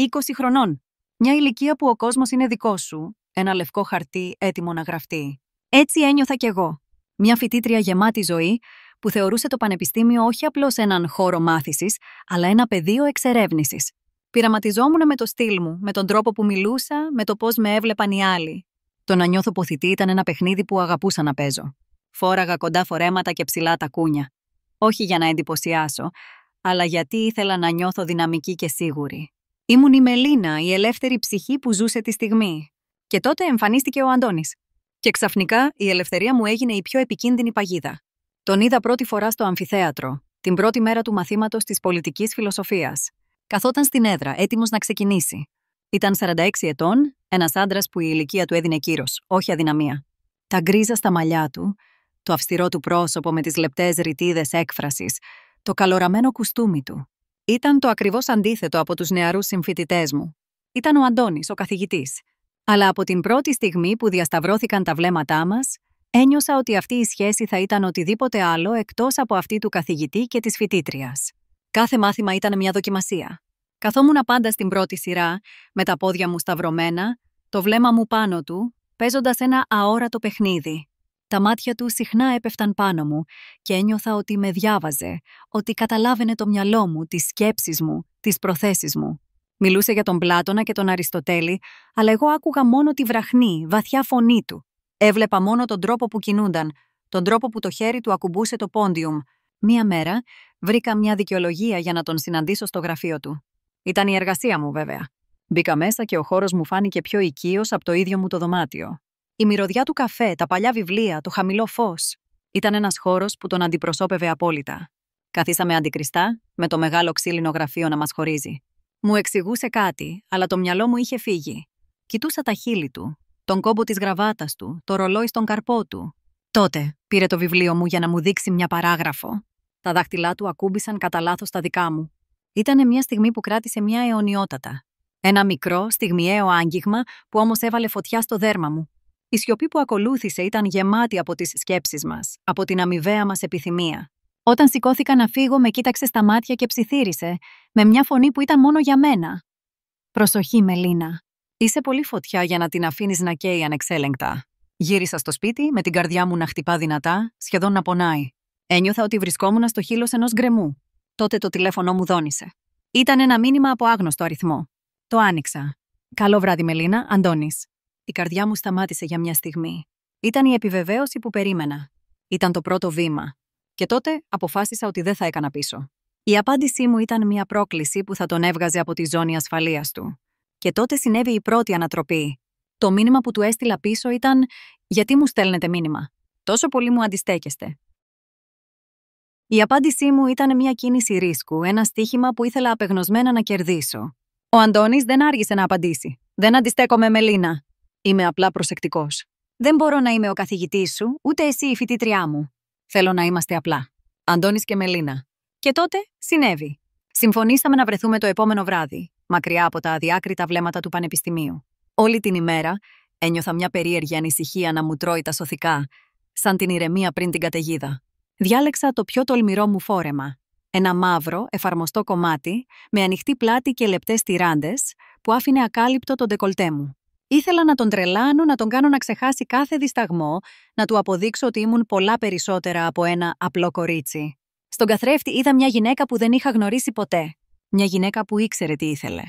20 χρονών. Μια ηλικία που ο κόσμος είναι δικός σου, ένα λευκό χαρτί έτοιμο να γραφτεί. Έτσι ένιωθα κι εγώ. Μια φοιτήτρια γεμάτη ζωή που θεωρούσε το πανεπιστήμιο όχι απλώς έναν χώρο μάθησης, αλλά ένα πεδίο εξερεύνησης. Πειραματιζόμουν με το στυλ μου, με τον τρόπο που μιλούσα, με το πώς με έβλεπαν οι άλλοι. Το να νιώθω ποθητή ήταν ένα παιχνίδι που αγαπούσα να παίζω. Φόραγα κοντά φορέματα και ψηλά τακούνια. Όχι για να εντυπωσιάσω, αλλά γιατί ήθελα να νιώθω δυναμική και σίγουρη. Ήμουν η Μελίνα, η ελεύθερη ψυχή που ζούσε τη στιγμή. Και τότε εμφανίστηκε ο Αντώνης. Και ξαφνικά η ελευθερία μου έγινε η πιο επικίνδυνη παγίδα. Τον είδα πρώτη φορά στο αμφιθέατρο, την πρώτη μέρα του μαθήματος της πολιτικής φιλοσοφίας. Καθόταν στην έδρα, έτοιμος να ξεκινήσει. Ήταν 46 ετών, ένας άντρας που η ηλικία του έδινε κύρος, όχι αδυναμία. Τα γκρίζα στα μαλλιά του, το αυστηρό του πρόσωπο με τις λεπτές ρητίδες έκφρασης, το καλοραμένο κουστούμι του. Ήταν το ακριβώς αντίθετο από τους νεαρούς συμφοιτητές μου. Ήταν ο Αντώνης, ο καθηγητής. Αλλά από την πρώτη στιγμή που διασταυρώθηκαν τα βλέμματά μας, ένιωσα ότι αυτή η σχέση θα ήταν οτιδήποτε άλλο εκτός από αυτή του καθηγητή και της φοιτήτριας. Κάθε μάθημα ήταν μια δοκιμασία. Καθόμουν πάντα στην πρώτη σειρά, με τα πόδια μου σταυρωμένα, το βλέμμα μου πάνω του, παίζοντας ένα αόρατο παιχνίδι. Τα μάτια του συχνά έπεφταν πάνω μου και ένιωθα ότι με διάβαζε, ότι καταλάβαινε το μυαλό μου, τις σκέψεις μου, τις προθέσεις μου. Μιλούσε για τον Πλάτωνα και τον Αριστοτέλη, αλλά εγώ άκουγα μόνο τη βραχνή, βαθιά φωνή του. Έβλεπα μόνο τον τρόπο που κινούνταν, τον τρόπο που το χέρι του ακουμπούσε το πόντιουμ. Μία μέρα βρήκα μια δικαιολογία για να τον συναντήσω στο γραφείο του. Ήταν η εργασία μου, βέβαια. Μπήκα μέσα και ο χώρος μου φάνηκε πιο οικείος από το ίδιο μου το δωμάτιο. Η μυρωδιά του καφέ, τα παλιά βιβλία, το χαμηλό φως. Ήταν ένας χώρος που τον αντιπροσώπευε απόλυτα. Καθίσαμε αντικριστά, με το μεγάλο ξύλινο γραφείο να μας χωρίζει. Μου εξηγούσε κάτι, αλλά το μυαλό μου είχε φύγει. Κοιτούσα τα χείλη του, τον κόμπο της γραβάτας του, το ρολόι στον καρπό του. Τότε πήρε το βιβλίο μου για να μου δείξει μια παράγραφο. Τα δάχτυλά του ακούμπησαν κατά λάθος τα δικά μου. Ήτανε μια στιγμή που κράτησε μια αιωνιότατα. Ένα μικρό, στιγμιαίο άγγιγμα που όμως έβαλε φωτιά στο δέρμα μου. Η σιωπή που ακολούθησε ήταν γεμάτη από τις σκέψεις μας, από την αμοιβαία μας επιθυμία. Όταν σηκώθηκα να φύγω, με κοίταξε στα μάτια και ψιθύρισε, με μια φωνή που ήταν μόνο για μένα. «Προσοχή, Μελίνα. Είσαι πολύ φωτιά για να την αφήνεις να καίει ανεξέλεγκτα». Γύρισα στο σπίτι, με την καρδιά μου να χτυπά δυνατά, σχεδόν να πονάει. Ένιωθα ότι βρισκόμουν στο χείλος ενός γκρεμού. Τότε το τηλέφωνο μου δόνησε. Ήταν ένα μήνυμα από άγνωστο αριθμό. Το άνοιξα. «Καλό βράδυ, Μελίνα, Αντώνης». Η καρδιά μου σταμάτησε για μια στιγμή. Ήταν η επιβεβαίωση που περίμενα. Ήταν το πρώτο βήμα. Και τότε αποφάσισα ότι δεν θα έκανα πίσω. Η απάντησή μου ήταν μια πρόκληση που θα τον έβγαζε από τη ζώνη ασφαλείας του. Και τότε συνέβη η πρώτη ανατροπή. Το μήνυμα που του έστειλα πίσω ήταν «Γιατί μου στέλνετε μήνυμα? Τόσο πολύ μου αντιστέκεστε». Η απάντησή μου ήταν μια κίνηση ρίσκου, ένα στοίχημα που ήθελα απεγνωσμένα να κερδίσω. Ο Αντώνης δεν άργησε να απαντήσει. «Δεν αντιστέκομαι, Μελίνα. Είμαι απλά προσεκτικός. Δεν μπορώ να είμαι ο καθηγητής σου, ούτε εσύ η φοιτήτριά μου. Θέλω να είμαστε απλά. Αντώνης και Μελίνα». Και τότε συνέβη. Συμφωνήσαμε να βρεθούμε το επόμενο βράδυ, μακριά από τα αδιάκριτα βλέμματα του πανεπιστημίου. Όλη την ημέρα ένιωθα μια περίεργη ανησυχία να μου τρώει τα σωθικά, σαν την ηρεμία πριν την καταιγίδα. Διάλεξα το πιο τολμηρό μου φόρεμα. Ένα μαύρο, εφαρμοστό κομμάτι, με ανοιχτή πλάτη και λεπτές τυράντες, που άφηνε ακάλυπτο το ντεκολτέ μου. Ήθελα να τον τρελάνω, να τον κάνω να ξεχάσει κάθε δισταγμό, να του αποδείξω ότι ήμουν πολλά περισσότερα από ένα απλό κορίτσι. Στον καθρέφτη είδα μια γυναίκα που δεν είχα γνωρίσει ποτέ. Μια γυναίκα που ήξερε τι ήθελε.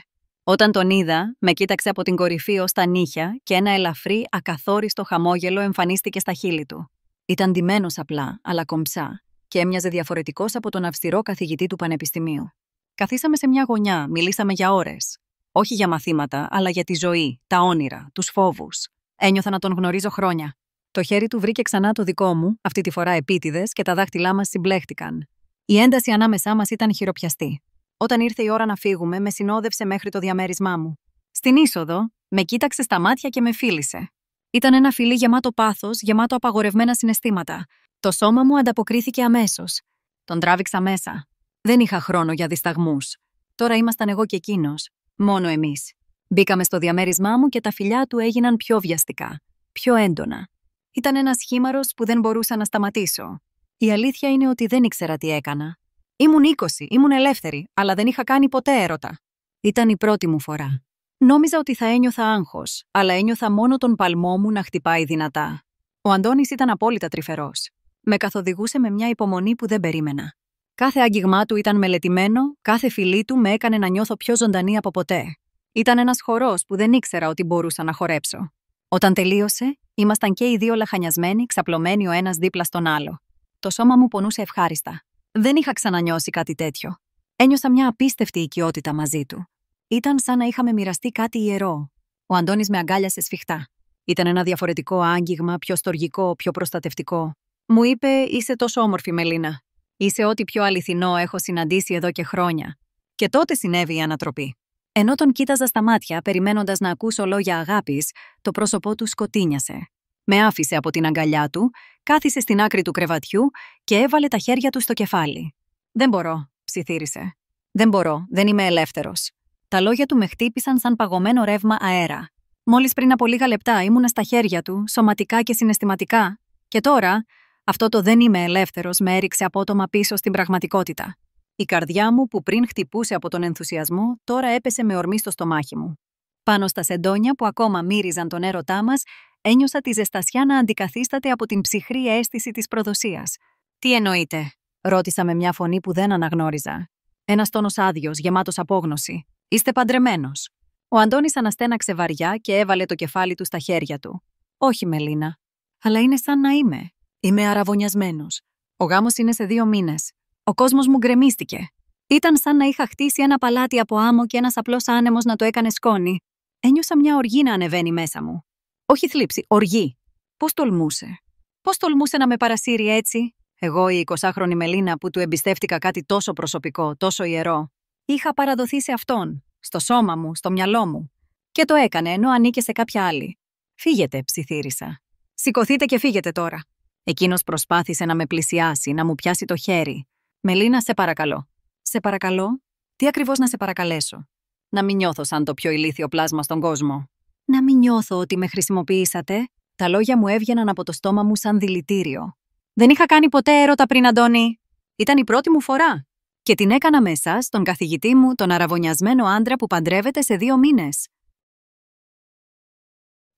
Όταν τον είδα, με κοίταξε από την κορυφή ως τα νύχια και ένα ελαφρύ, ακαθόριστο χαμόγελο εμφανίστηκε στα χείλη του. Ήταν ντυμένος απλά, αλλά κομψά, και έμοιαζε διαφορετικός από τον αυστηρό καθηγητή του πανεπιστημίου. Καθίσαμε σε μια γωνιά, μιλήσαμε για ώρες. Όχι για μαθήματα, αλλά για τη ζωή, τα όνειρα, τους φόβους. Ένιωθα να τον γνωρίζω χρόνια. Το χέρι του βρήκε ξανά το δικό μου, αυτή τη φορά επίτηδες, και τα δάχτυλά μας συμπλέχτηκαν. Η ένταση ανάμεσά μας ήταν χειροπιαστή. Όταν ήρθε η ώρα να φύγουμε, με συνόδευσε μέχρι το διαμέρισμά μου. Στην είσοδο, με κοίταξε στα μάτια και με φίλησε. Ήταν ένα φιλί γεμάτο πάθος, γεμάτο απαγορευμένα συναισθήματα. Το σώμα μου ανταποκρίθηκε αμέσως. Τον τράβηξα μέσα. Δεν είχα χρόνο για δισταγμούς. Τώρα ήμασταν εγώ και εκείνος. Μόνο εμείς. Μπήκαμε στο διαμέρισμά μου και τα φιλιά του έγιναν πιο βιαστικά, πιο έντονα. Ήταν ένας χήμαρος που δεν μπορούσα να σταματήσω. Η αλήθεια είναι ότι δεν ήξερα τι έκανα. Ήμουν 20, ήμουν ελεύθερη, αλλά δεν είχα κάνει ποτέ έρωτα. Ήταν η πρώτη μου φορά. Νόμιζα ότι θα ένιωθα άγχος, αλλά ένιωθα μόνο τον παλμό μου να χτυπάει δυνατά. Ο Αντώνης ήταν απόλυτα τρυφερός. Με καθοδηγούσε με μια υπομονή που δεν περίμενα. Κάθε άγγιγμά του ήταν μελετημένο, κάθε φιλί του με έκανε να νιώθω πιο ζωντανή από ποτέ. Ήταν ένας χορός που δεν ήξερα ότι μπορούσα να χορέψω. Όταν τελείωσε, ήμασταν και οι δύο λαχανιασμένοι, ξαπλωμένοι ο ένας δίπλα στον άλλο. Το σώμα μου πονούσε ευχάριστα. Δεν είχα ξανανιώσει κάτι τέτοιο. Ένιωσα μια απίστευτη οικειότητα μαζί του. Ήταν σαν να είχαμε μοιραστεί κάτι ιερό. Ο Αντώνης με αγκάλιασε σφιχτά. Ήταν ένα διαφορετικό άγγιγμα, πιο στοργικό, πιο προστατευτικό. Μου είπε: «Είσαι τόσο όμορφη, Μελίνα. Είσαι ό,τι πιο αληθινό έχω συναντήσει εδώ και χρόνια». Και τότε συνέβη η ανατροπή. Ενώ τον κοίταζα στα μάτια, περιμένοντας να ακούσω λόγια αγάπης, το πρόσωπό του σκοτίνιασε. Με άφησε από την αγκαλιά του, κάθισε στην άκρη του κρεβατιού και έβαλε τα χέρια του στο κεφάλι. «Δεν μπορώ», ψιθύρισε. «Δεν μπορώ, δεν είμαι ελεύθερος». Τα λόγια του με χτύπησαν σαν παγωμένο ρεύμα αέρα. Μόλις πριν από λίγα λεπτά ήμουνα στα χέρια του, σωματικά και συναισθηματικά, και τώρα αυτό το «δεν είμαι ελεύθερος» με έριξε απότομα πίσω στην πραγματικότητα. Η καρδιά μου, που πριν χτυπούσε από τον ενθουσιασμό, τώρα έπεσε με ορμή στο στομάχι μου. Πάνω στα σεντόνια που ακόμα μύριζαν τον έρωτά μας, ένιωσα τη ζεστασιά να αντικαθίσταται από την ψυχρή αίσθηση της προδοσίας. «Τι εννοείτε?» ρώτησα με μια φωνή που δεν αναγνώριζα. Ένας τόνος άδειος, γεμάτος απόγνωση. «Είστε παντρεμένος?» Ο Αντώνης αναστέναξε βαριά και έβαλε το κεφάλι του στα χέρια του. «Όχι, Μελίνα. Αλλά είναι σαν να είμαι. Είμαι αραβωνιασμένος. Ο γάμος είναι σε 2 μήνες. Ο κόσμος μου γκρεμίστηκε. Ήταν σαν να είχα χτίσει ένα παλάτι από άμμο και ένας απλός άνεμος να το έκανε σκόνη. Ένιωσα μια οργή να ανεβαίνει μέσα μου. Όχι θλίψη, οργή. Πώς τολμούσε. Πώς τολμούσε να με παρασύρει έτσι? Εγώ, η 20χρονη Μελίνα, που του εμπιστεύτηκα κάτι τόσο προσωπικό, τόσο ιερό. Είχα παραδοθεί σε αυτόν, στο σώμα μου, στο μυαλό μου. Και το έκανε, ενώ ανήκε σε κάποια άλλη. «Φύγετε», ψιθύρισα. «Σηκωθείτε και φύγετε τώρα». Εκείνος προσπάθησε να με πλησιάσει, να μου πιάσει το χέρι. «Μελίνα, σε παρακαλώ». «Σε παρακαλώ? Τι ακριβώς να σε παρακαλέσω?» «Να μην νιώθω σαν το πιο ηλίθιο πλάσμα στον κόσμο». «Να μην νιώθω ότι με χρησιμοποιήσατε?» Τα λόγια μου έβγαιναν από το στόμα μου σαν δηλητήριο. «Δεν είχα κάνει ποτέ έρωτα πριν, Αντώνη. Ήταν η πρώτη μου φορά. Και την έκανα με εσάς, τον καθηγητή μου, τον αραβωνιασμένο άντρα που παντρεύεται σε 2 μήνες».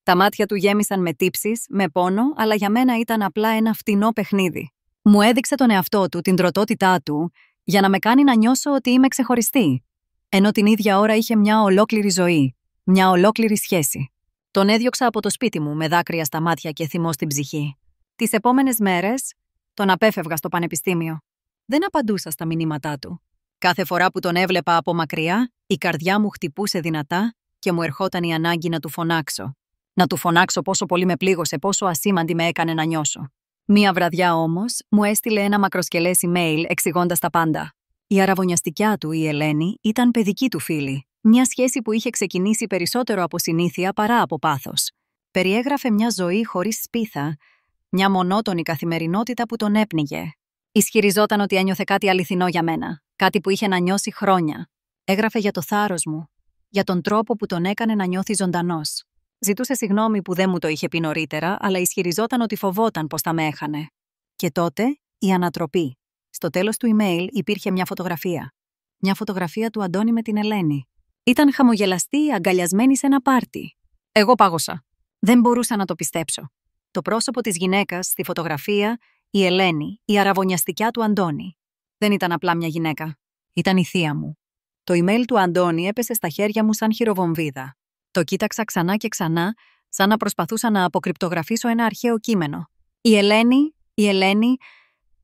Τα μάτια του γέμισαν με τύψεις, με πόνο, αλλά για μένα ήταν απλά ένα φτηνό παιχνίδι. Μου έδειξε τον εαυτό του, την τροτότητά του, για να με κάνει να νιώσω ότι είμαι ξεχωριστή. Ενώ την ίδια ώρα είχε μια ολόκληρη ζωή, μια ολόκληρη σχέση. Τον έδιωξα από το σπίτι μου με δάκρυα στα μάτια και θυμό στην ψυχή. Τις επόμενες μέρες τον απέφευγα στο πανεπιστήμιο. Δεν απαντούσα στα μηνύματά του. Κάθε φορά που τον έβλεπα από μακριά, η καρδιά μου χτυπούσε δυνατά και μου ερχόταν η ανάγκη να του φωνάξω. Να του φωνάξω πόσο πολύ με πλήγωσε, πόσο ασήμαντη με έκανε να νιώσω. Μία βραδιά όμως μου έστειλε ένα μακροσκελές email εξηγώντας τα πάντα. Η αραβωνιαστικιά του, η Ελένη, ήταν παιδική του φίλη. Μια σχέση που είχε ξεκινήσει περισσότερο από συνήθεια παρά από πάθος. Περιέγραφε μια ζωή χωρίς σπίθα, μια μονότονη καθημερινότητα που τον έπνιγε. Ισχυριζόταν ότι ένιωθε κάτι αληθινό για μένα, κάτι που είχε να νιώσει χρόνια. Έγραφε για το θάρρος μου, για τον τρόπο που τον έκανε να νιώθει ζωντανός. Ζητούσε συγγνώμη που δεν μου το είχε πει νωρίτερα, αλλά ισχυριζόταν ότι φοβόταν πως θα με έχανε. Και τότε η ανατροπή. Στο τέλος του email υπήρχε μια φωτογραφία. Μια φωτογραφία του Αντώνη με την Ελένη. Ήταν χαμογελαστή, αγκαλιασμένη σε ένα πάρτι. Εγώ πάγωσα. Δεν μπορούσα να το πιστέψω. Το πρόσωπο της γυναίκας στη φωτογραφία, η Ελένη, η αραβωνιαστικιά του Αντώνη. Δεν ήταν απλά μια γυναίκα. Ήταν η θεία μου. Το email του Αντώνη έπεσε στα χέρια μου σαν χειροβομβίδα. Το κοίταξα ξανά και ξανά, σαν να προσπαθούσα να αποκρυπτογραφήσω ένα αρχαίο κείμενο. Η Ελένη,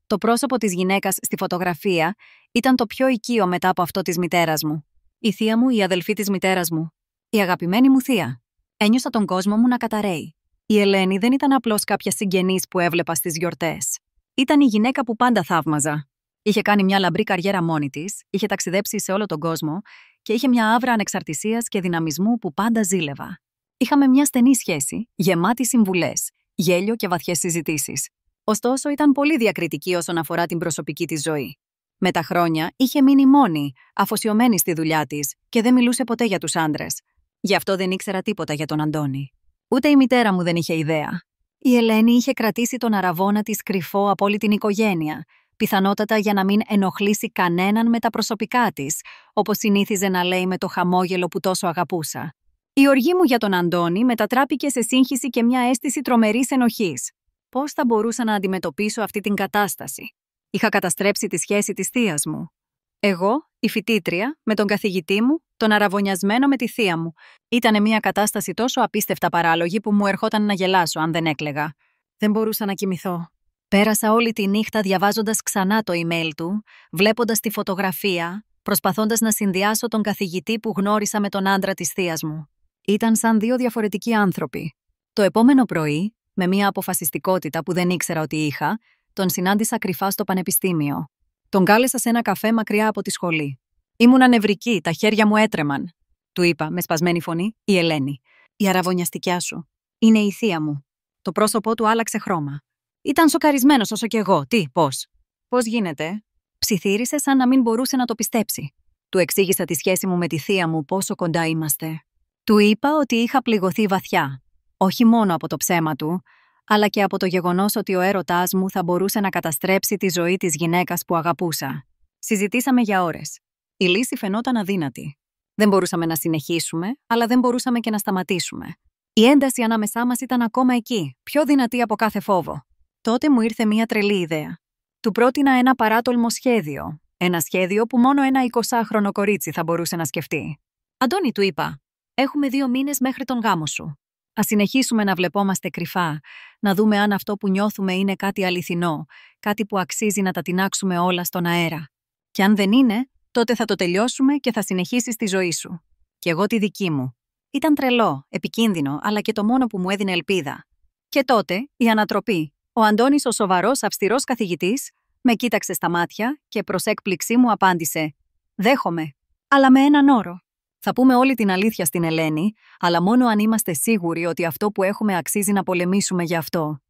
το πρόσωπο της γυναίκας στη φωτογραφία, ήταν το πιο οικείο μετά από αυτό της μητέρας μου. Η θεία μου, η αδελφή της μητέρας μου. Η αγαπημένη μου θεία. Ένιωσα τον κόσμο μου να καταραίει. Η Ελένη δεν ήταν απλώς κάποια συγγενής που έβλεπα στις γιορτές. Ήταν η γυναίκα που πάντα θαύμαζα. Είχε κάνει μια λαμπρή καριέρα μόνη της, είχε ταξιδέψει σε όλο τον κόσμο και είχε μια άβρα ανεξαρτησίας και δυναμισμού που πάντα ζήλευα. Είχαμε μια στενή σχέση, γεμάτη συμβουλές, γέλιο και βαθιές συζητήσεις. Ωστόσο, ήταν πολύ διακριτική όσον αφορά την προσωπική της ζωή. Με τα χρόνια είχε μείνει μόνη, αφοσιωμένη στη δουλειά της και δεν μιλούσε ποτέ για τους άντρες. Γι' αυτό δεν ήξερα τίποτα για τον Αντώνη. Ούτε η μητέρα μου δεν είχε ιδέα. Η Ελένη είχε κρατήσει τον αραβώνα της κρυφό από όλη την οικογένεια, πιθανότατα για να μην ενοχλήσει κανέναν με τα προσωπικά της, όπως συνήθιζε να λέει με το χαμόγελο που τόσο αγαπούσα. Η οργή μου για τον Αντώνη μετατράπηκε σε σύγχυση και μια αίσθηση τρομερής ενοχής. Πώς θα μπορούσα να αντιμετωπίσω αυτή την κατάσταση? Είχα καταστρέψει τη σχέση της θείας μου. Εγώ, η φοιτήτρια, με τον καθηγητή μου, τον αραβωνιασμένο με τη θεία μου. Ήτανε μια κατάσταση τόσο απίστευτα παράλογη που μου ερχόταν να γελάσω αν δεν έκλαιγα. Δεν μπορούσα να κοιμηθώ. Πέρασα όλη τη νύχτα διαβάζοντας ξανά το email του, βλέποντας τη φωτογραφία, προσπαθώντας να συνδυάσω τον καθηγητή που γνώρισα με τον άντρα της θείας μου. Ήταν σαν δύο διαφορετικοί άνθρωποι. Το επόμενο πρωί, με μια αποφασιστικότητα που δεν ήξερα ότι είχα, τον συνάντησα κρυφά στο πανεπιστήμιο. Τον κάλεσα σε ένα καφέ μακριά από τη σχολή. Ήμουνα νευρική, τα χέρια μου έτρεμαν. Του είπα με σπασμένη φωνή: «Η Ελένη, η αραβωνιαστικιά σου, είναι η θεία μου». Το πρόσωπό του άλλαξε χρώμα. Ήταν σοκαρισμένος όσο κι εγώ. Τι, πώς? Πώς γίνεται? Ψιθύρισε σαν να μην μπορούσε να το πιστέψει. Του εξήγησα τη σχέση μου με τη θεία μου, πόσο κοντά είμαστε. Του είπα ότι είχα πληγωθεί βαθιά. Όχι μόνο από το ψέμα του, αλλά και από το γεγονός ότι ο έρωτάς μου θα μπορούσε να καταστρέψει τη ζωή της γυναίκας που αγαπούσα. Συζητήσαμε για ώρες. Η λύση φαινόταν αδύνατη. Δεν μπορούσαμε να συνεχίσουμε, αλλά δεν μπορούσαμε και να σταματήσουμε. Η ένταση ανάμεσά μας ήταν ακόμα εκεί, πιο δυνατή από κάθε φόβο. Τότε μου ήρθε μια τρελή ιδέα. Του πρότεινα ένα παράτολμο σχέδιο. Ένα σχέδιο που μόνο ένα 20χρονο κορίτσι θα μπορούσε να σκεφτεί. «Αντώνη», του είπα, «έχουμε 2 μήνες μέχρι τον γάμο σου. Ας συνεχίσουμε να βλεπόμαστε κρυφά, να δούμε αν αυτό που νιώθουμε είναι κάτι αληθινό, κάτι που αξίζει να τα τινάξουμε όλα στον αέρα. Και αν δεν είναι, τότε θα το τελειώσουμε και θα συνεχίσεις τη ζωή σου. Και εγώ τη δική μου». Ήταν τρελό, επικίνδυνο, αλλά και το μόνο που μου έδινε ελπίδα. Και τότε, η ανατροπή. Ο Αντώνης, ο σοβαρός, αυστηρός καθηγητής, με κοίταξε στα μάτια και προς έκπληξή μου απάντησε: «Δέχομαι, αλλά με έναν όρο. Θα πούμε όλη την αλήθεια στην Ελένη, αλλά μόνο αν είμαστε σίγουροι ότι αυτό που έχουμε αξίζει να πολεμήσουμε για αυτό».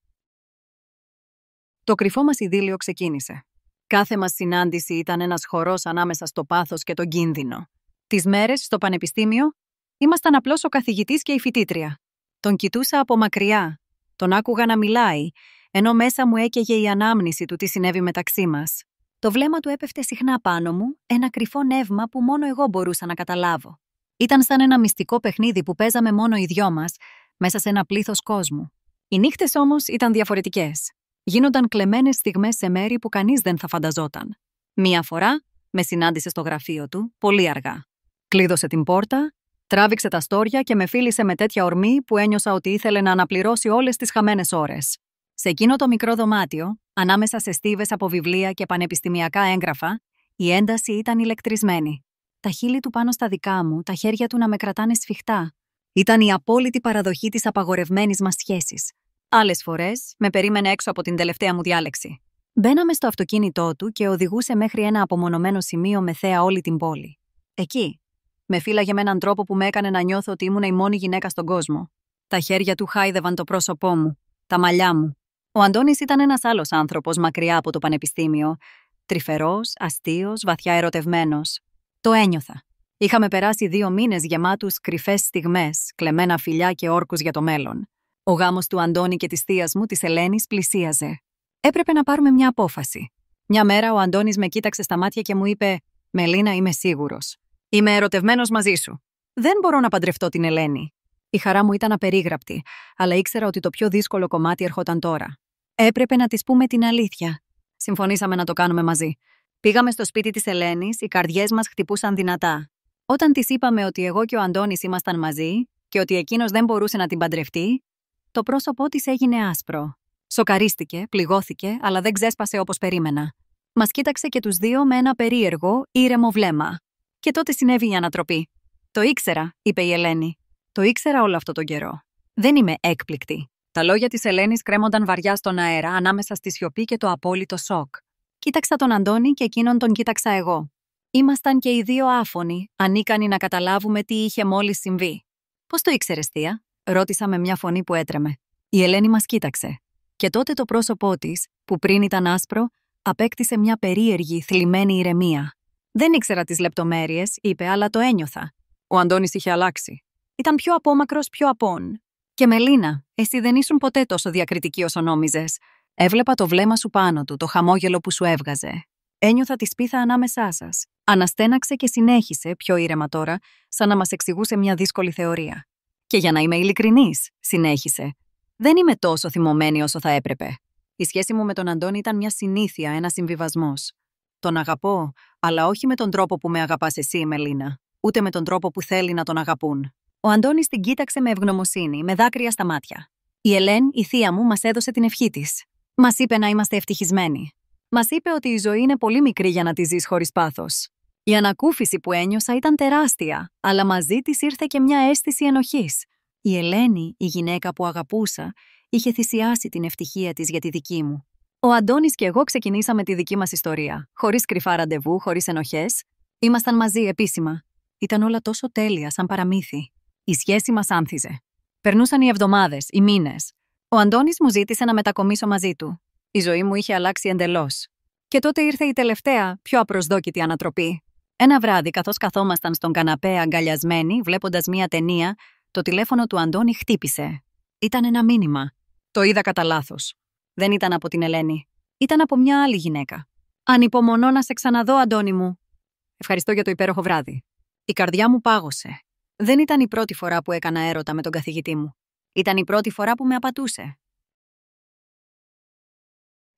Το κρυφό μας ειδήλιο ξεκίνησε. Κάθε μας συνάντηση ήταν ένας χορός ανάμεσα στο πάθος και τον κίνδυνο. Τις μέρες στο πανεπιστήμιο ήμασταν απλώς ο καθηγητής και η φοιτήτρια. Τον κοιτούσα από μακριά, τον άκουγα να μιλάει, ενώ μέσα μου έκαιγε η ανάμνηση του τι συνέβη μεταξύ μας. Το βλέμμα του έπεφτε συχνά πάνω μου, ένα κρυφό νεύμα που μόνο εγώ μπορούσα να καταλάβω. Ήταν σαν ένα μυστικό παιχνίδι που παίζαμε μόνο οι δυο μας, μέσα σε ένα πλήθος κόσμου. Οι νύχτες όμως ήταν διαφορετικές. Γίνονταν κλεμμένες στιγμές σε μέρη που κανείς δεν θα φανταζόταν. Μία φορά με συνάντησε στο γραφείο του, πολύ αργά. Κλείδωσε την πόρτα, τράβηξε τα στόρια και με φίλησε με τέτοια ορμή που ένιωσα ότι ήθελε να αναπληρώσει όλες τις χαμένες ώρες. Σε εκείνο το μικρό δωμάτιο, ανάμεσα σε στίβες από βιβλία και πανεπιστημιακά έγγραφα, η ένταση ήταν ηλεκτρισμένη. Τα χείλη του πάνω στα δικά μου, τα χέρια του να με κρατάνε σφιχτά. Ήταν η απόλυτη παραδοχή της απαγορευμένης μας σχέσης. Άλλες φορές με περίμενε έξω από την τελευταία μου διάλεξη. Μπαίναμε στο αυτοκίνητό του και οδηγούσε μέχρι ένα απομονωμένο σημείο με θέα όλη την πόλη. Εκεί με φύλαγε με έναν τρόπο που με έκανε να νιώθω ότι ήμουν η μόνη γυναίκα στον κόσμο. Τα χέρια του χάιδευαν το πρόσωπό μου, τα μαλλιά μου. Ο Αντώνης ήταν ένας άλλος άνθρωπος μακριά από το πανεπιστήμιο. Τρυφερός, αστείος, βαθιά ερωτευμένος. Το ένιωθα. Είχαμε περάσει 2 μήνες γεμάτους κρυφές στιγμές, κλεμμένα φιλιά και όρκους για το μέλλον. Ο γάμος του Αντώνη και της θείας μου, της Ελένης, πλησίαζε. Έπρεπε να πάρουμε μια απόφαση. Μια μέρα ο Αντώνης με κοίταξε στα μάτια και μου είπε: «Μελίνα, είμαι σίγουρος. Είμαι ερωτευμένος μαζί σου. Δεν μπορώ να παντρευτώ την Ελένη». Η χαρά μου ήταν απερίγραπτη, αλλά ήξερα ότι το πιο δύσκολο κομμάτι ερχόταν τώρα. Έπρεπε να της πούμε την αλήθεια. Συμφωνήσαμε να το κάνουμε μαζί. Πήγαμε στο σπίτι της Ελένης, οι καρδιές μας χτυπούσαν δυνατά. Όταν της είπαμε ότι εγώ και ο Αντώνης ήμασταν μαζί και ότι εκείνος δεν μπορούσε να την παντρευτεί, το πρόσωπό της έγινε άσπρο. Σοκαρίστηκε, πληγώθηκε, αλλά δεν ξέσπασε όπως περίμενα. Μας κοίταξε και τους δύο με ένα περίεργο, ήρεμο βλέμμα. Και τότε συνέβη η ανατροπή. «Το ήξερα», είπε η Ελένη. «Το ήξερα όλο αυτό τον καιρό. Δεν είμαι έκπληκτη». Τα λόγια της Ελένης κρέμονταν βαριά στον αέρα ανάμεσα στη σιωπή και το απόλυτο σοκ. Κοίταξα τον Αντώνη και εκείνον τον κοίταξα εγώ. Ήμασταν και οι δύο άφωνοι, ανίκανοι να καταλάβουμε τι είχε μόλις συμβεί. «Πώς το ήξερες, θεία?» ρώτησα με μια φωνή που έτρεμε. Η Ελένη μας κοίταξε. Και τότε το πρόσωπό της, που πριν ήταν άσπρο, απέκτησε μια περίεργη, θλιμμένη ηρεμία. «Δεν ήξερα τις λεπτομέρειες», είπε, «αλλά το ένιωθα. Ο Αντώνης είχε αλλάξει. Ήταν πιο απόμακρος, πιο απόν. Και Μελίνα, εσύ δεν ήσουν ποτέ τόσο διακριτική όσο νόμιζες. Έβλεπα το βλέμμα σου πάνω του, το χαμόγελο που σου έβγαζε. Ένιωθα τη σπίθα ανάμεσά σας. Αναστέναξε και συνέχισε, πιο ήρεμα τώρα, σαν να μας εξηγούσε μια δύσκολη θεωρία. Και για να είμαι ειλικρινής, συνέχισε. Δεν είμαι τόσο θυμωμένη όσο θα έπρεπε. Η σχέση μου με τον Αντώνη ήταν μια συνήθεια, ένα συμβιβασμός. Τον αγαπώ, αλλά όχι με τον τρόπο που με αγαπάς εσύ, Μελίνα, ούτε με τον τρόπο που θέλει να τον αγαπούν. Ο Αντώνης την κοίταξε με ευγνωμοσύνη, με δάκρυα στα μάτια. Η Ελέν, η θεία μου, μας έδωσε την ευχή της. Μας είπε να είμαστε ευτυχισμένοι. Μας είπε ότι η ζωή είναι πολύ μικρή για να τη ζεις χωρίς πάθος. Η ανακούφιση που ένιωσα ήταν τεράστια, αλλά μαζί της ήρθε και μια αίσθηση ενοχής. Η Ελένη, η γυναίκα που αγαπούσα, είχε θυσιάσει την ευτυχία της για τη δική μου. Ο Αντώνης και εγώ ξεκινήσαμε τη δική μας ιστορία, χωρίς κρυφά ραντεβού, χωρίς ενοχές. Ήμασταν μαζί επίσημα. Ήταν όλα τόσο τέλεια, σαν παραμύθι. Η σχέση μας άνθιζε. Περνούσαν οι εβδομάδες, οι μήνες. Ο Αντώνης μου ζήτησε να μετακομίσω μαζί του. Η ζωή μου είχε αλλάξει εντελώς. Και τότε ήρθε η τελευταία, πιο απροσδόκητη ανατροπή. Ένα βράδυ, καθώς καθόμασταν στον καναπέ αγκαλιασμένοι, βλέποντας μία ταινία, το τηλέφωνο του Αντώνη χτύπησε. Ήταν ένα μήνυμα. Το είδα κατά λάθος. Δεν ήταν από την Ελένη. Ήταν από μια άλλη γυναίκα. Ανυπομονώ να σε ξαναδώ, Αντώνη μου. Ευχαριστώ για το υπέροχο βράδυ. Η καρδιά μου πάγωσε. Δεν ήταν η πρώτη φορά που έκανα έρωτα με τον καθηγητή μου. Ήταν η πρώτη φορά που με απατούσε.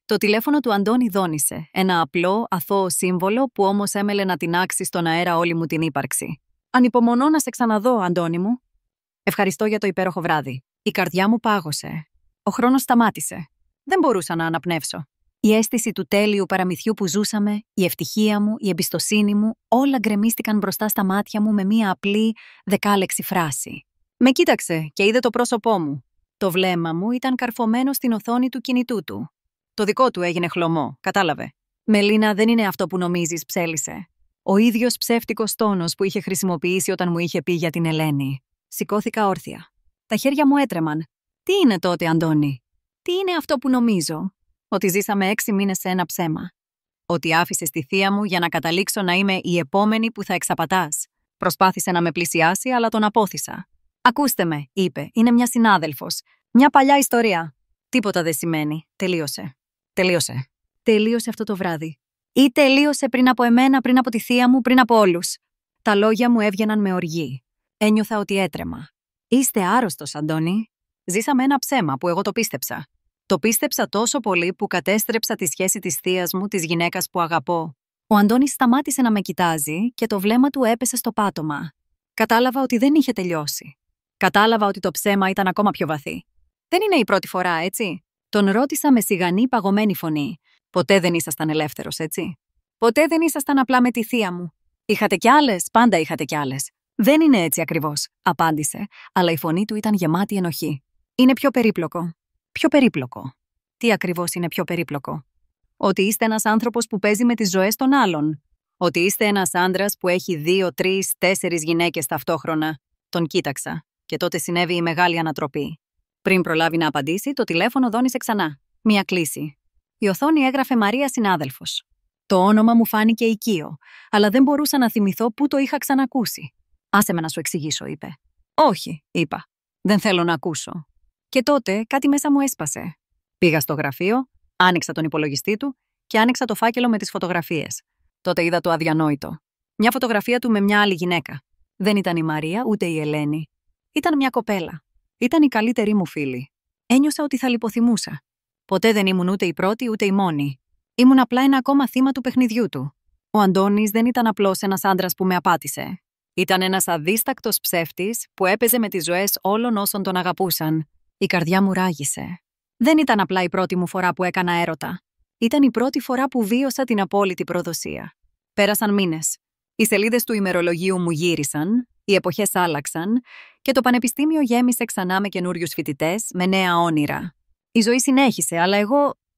Το τηλέφωνο του Αντώνη δόνησε, ένα απλό, αθώο σύμβολο που όμως έμελε να τεινάξει στον αέρα όλη μου την ύπαρξη. Ανυπομονώ να σε ξαναδώ, Αντώνη μου. Ευχαριστώ για το υπέροχο βράδυ. Η καρδιά μου πάγωσε. Ο χρόνος σταμάτησε. Δεν μπορούσα να αναπνεύσω. Η αίσθηση του τέλειου παραμυθιού που ζούσαμε, η ευτυχία μου, η εμπιστοσύνη μου, όλα γκρεμίστηκαν μπροστά στα μάτια μου με μία απλή, δεκάλεξη φράση. Με κοίταξε και είδε το πρόσωπό μου. Το βλέμμα μου ήταν καρφωμένο στην οθόνη του κινητού του. Το δικό του έγινε χλωμό, κατάλαβε. Μελίνα, δεν είναι αυτό που νομίζεις, ψέλισε. Ο ίδιος ψεύτικος τόνος που είχε χρησιμοποιήσει όταν μου είχε πει για την Ελένη. Σηκώθηκα όρθια. Τα χέρια μου έτρεμαν. Τι είναι τότε, Αντώνη? Τι είναι αυτό που νομίζω? Ότι ζήσαμε 6 μήνες σε ένα ψέμα. Ότι άφησες τη θεία μου για να καταλήξω να είμαι η επόμενη που θα εξαπατάς. Προσπάθησε να με πλησιάσει, αλλά τον απόθυσα. Ακούστε με, είπε, είναι μια συνάδελφος. Μια παλιά ιστορία. Τίποτα δεν σημαίνει. Τελείωσε. Τελείωσε. Τελείωσε αυτό το βράδυ. Ή τελείωσε πριν από εμένα, πριν από τη θεία μου, πριν από όλους. Τα λόγια μου έβγαιναν με οργή. Ένιωθα ότι έτρεμα. Είστε άρρωστος, Αντώνη. Ζήσαμε ένα ψέμα που εγώ το πίστεψα. Το πίστεψα τόσο πολύ που κατέστρεψα τη σχέση της θείας μου, της γυναίκας που αγαπώ. Ο Αντώνης σταμάτησε να με κοιτάζει και το βλέμμα του έπεσε στο πάτωμα. Κατάλαβα ότι δεν είχε τελειώσει. Κατάλαβα ότι το ψέμα ήταν ακόμα πιο βαθύ. Δεν είναι η πρώτη φορά, έτσι? Τον ρώτησα με σιγανή, παγωμένη φωνή. Ποτέ δεν ήσασταν ελεύθερος, έτσι? Ποτέ δεν ήσασταν απλά με τη θεία μου? Είχατε κι άλλες, πάντα είχατε κι άλλες. Δεν είναι έτσι ακριβώς, απάντησε, αλλά η φωνή του ήταν γεμάτη ενοχή. Είναι πιο περίπλοκο. Πιο περίπλοκο. Τι ακριβώς είναι πιο περίπλοκο? Ότι είστε ένας άνθρωπος που παίζει με τις ζωές των άλλων. Ότι είστε ένας άντρας που έχει 2, 3, 4 γυναίκες ταυτόχρονα. Τον κοίταξα. Και τότε συνέβη η μεγάλη ανατροπή. Πριν προλάβει να απαντήσει, το τηλέφωνο δόνησε ξανά. Μία κλήση. Η οθόνη έγραφε Μαρία συνάδελφος. Το όνομα μου φάνηκε οικείο, αλλά δεν μπορούσα να θυμηθώ πού το είχα ξανακούσει. Άσε με να σου εξηγήσω, είπε. Όχι, είπα. Δεν θέλω να ακούσω. Και τότε κάτι μέσα μου έσπασε. Πήγα στο γραφείο, άνοιξα τον υπολογιστή του και άνοιξα το φάκελο με τις φωτογραφίες. Τότε είδα το αδιανόητο. Μια φωτογραφία του με μια άλλη γυναίκα. Δεν ήταν η Μαρία ούτε η Ελένη. Ήταν μια κοπέλα. Ήταν η καλύτερη μου φίλη. Ένιωσα ότι θα λιποθυμούσα. Ποτέ δεν ήμουν ούτε η πρώτη ούτε η μόνη. Ήμουν απλά ένα ακόμα θύμα του παιχνιδιού του. Ο Αντώνης δεν ήταν απλώς ένας άντρας που με απάτησε. Ήταν ένας αδίστακτος ψεύτης που έπαιζε με τις ζωές όλων όσων τον αγαπούσαν. Η καρδιά μου ράγισε. Δεν ήταν απλά η πρώτη μου φορά που έκανα έρωτα. Ήταν η πρώτη φορά που βίωσα την απόλυτη προδοσία. Πέρασαν μήνες. Οι σελίδες του ημερολογίου μου γύρισαν, οι εποχές άλλαξαν και το πανεπιστήμιο γέμισε ξανά με καινούριους φοιτητές, με νέα όνειρα. Η ζωή συνέχισε, αλλά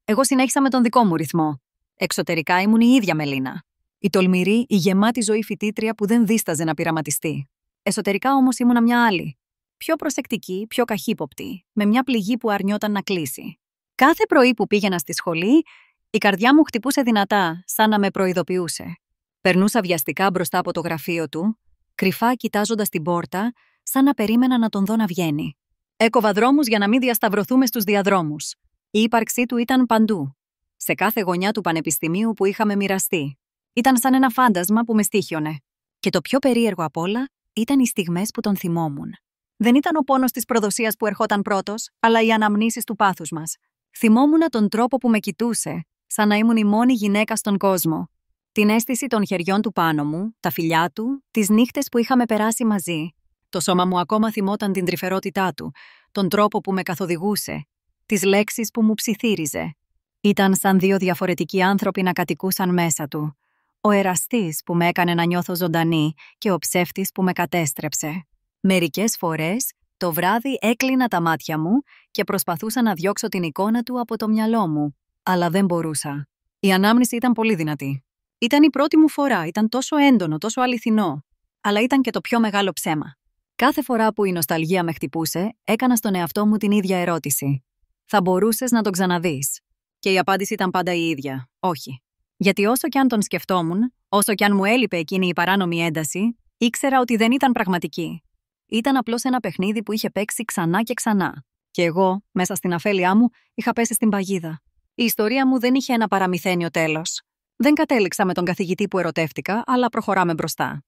εγώ συνέχισα με τον δικό μου ρυθμό. Εξωτερικά ήμουν η ίδια Μελίνα. Η τολμηρή, η γεμάτη ζωή φοιτήτρια που δεν δίσταζε να πειραματιστεί. Εσωτερικά όμως ήμουνα μια άλλη. Πιο προσεκτική, πιο καχύποπτη, με μια πληγή που αρνιόταν να κλείσει. Κάθε πρωί που πήγαινα στη σχολή, η καρδιά μου χτυπούσε δυνατά, σαν να με προειδοποιούσε. Περνούσα βιαστικά μπροστά από το γραφείο του, κρυφά κοιτάζοντας την πόρτα, σαν να περίμενα να τον δω να βγαίνει. Έκοβα δρόμους για να μην διασταυρωθούμε στους διαδρόμους. Η ύπαρξή του ήταν παντού, σε κάθε γωνιά του πανεπιστημίου που είχαμε μοιραστεί. Ήταν σαν ένα φάντασμα που με στοίχιωνε. Και το πιο περίεργο απ' όλα ήταν οι στιγμές που τον θυμόμουν. Δεν ήταν ο πόνος της προδοσίας που ερχόταν πρώτος, αλλά οι αναμνήσεις του πάθους μας. Θυμόμουν τον τρόπο που με κοιτούσε, σαν να ήμουν η μόνη γυναίκα στον κόσμο. Την αίσθηση των χεριών του πάνω μου, τα φιλιά του, τις νύχτες που είχαμε περάσει μαζί. Το σώμα μου ακόμα θυμόταν την τρυφερότητά του, τον τρόπο που με καθοδηγούσε, τις λέξεις που μου ψιθύριζε. Ήταν σαν δύο διαφορετικοί άνθρωποι να κατοικούσαν μέσα του. Ο εραστής που με έκανε να νιώθω ζωντανή και ο ψεύτης που με κατέστρεψε. Μερικές φορές, το βράδυ έκλεινα τα μάτια μου και προσπαθούσα να διώξω την εικόνα του από το μυαλό μου, αλλά δεν μπορούσα. Η ανάμνηση ήταν πολύ δυνατή. Ήταν η πρώτη μου φορά, ήταν τόσο έντονο, τόσο αληθινό, αλλά ήταν και το πιο μεγάλο ψέμα. Κάθε φορά που η νοσταλγία με χτυπούσε, έκανα στον εαυτό μου την ίδια ερώτηση. Θα μπορούσες να τον ξαναδείς? Και η απάντηση ήταν πάντα η ίδια. Όχι. Γιατί όσο κι αν τον σκεφτόμουν, όσο κι αν μου έλειπε εκείνη η παράνομη ένταση, ήξερα ότι δεν ήταν πραγματική. Ήταν απλώς ένα παιχνίδι που είχε παίξει ξανά και ξανά. Και εγώ, μέσα στην αφέλειά μου, είχα πέσει στην παγίδα. Η ιστορία μου δεν είχε ένα παραμυθένιο τέλος. Δεν κατέληξα με τον καθηγητή που ερωτεύτηκα, αλλά προχωράμε μπροστά.